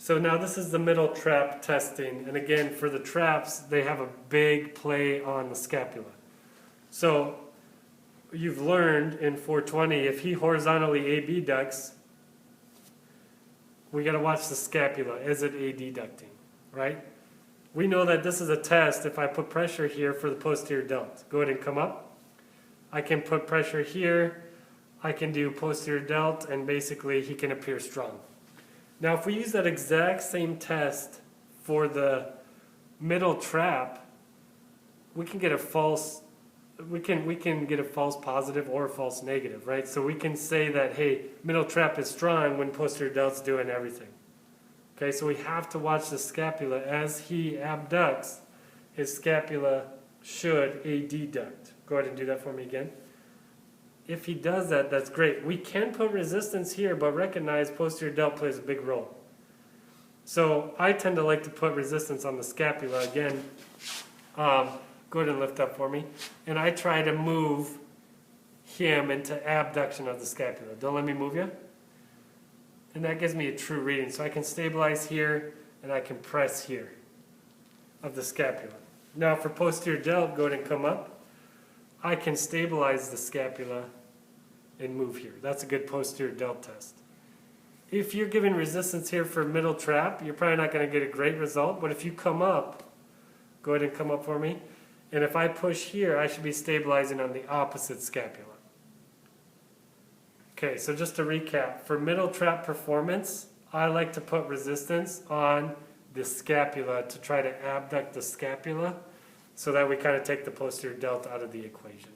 So now this is the middle trap testing, and again for the traps they have a big play on the scapula. So you've learned in 420 if he horizontally abducts, we got to watch the scapula. Is it adducting, right? We know that this is a test. If I put pressure here for the posterior delt, go ahead and come up. I can put pressure here. I can do posterior delt, and basically he can appear strong. Now if we use that exact same test for the middle trap, we can get a false get a false positive or a false negative, right? So we can say that, hey, middle trap is strong when posterior delt's doing everything. Okay, so we have to watch the scapula. As he abducts, his scapula should adduct. Go ahead and do that for me again. If he does that, that's great. We can put resistance here, but recognize posterior delt plays a big role. So I tend to like to put resistance on the scapula again. Go ahead and lift up for me. And I try to move him into abduction of the scapula. Don't let me move you. And that gives me a true reading. So I can stabilize here, and I can press here of the scapula. Now for posterior delt, go ahead and come up. I can stabilize the scapula and move here. That's a good posterior delt test. If you're giving resistance here for middle trap, you're probably not going to get a great result. But if you come up, go ahead and come up for me. And if I push here, I should be stabilizing on the opposite scapula. Okay, so just to recap, for middle trap performance, I like to put resistance on the scapula to try to abduct the scapula so that we kind of take the posterior delt out of the equation.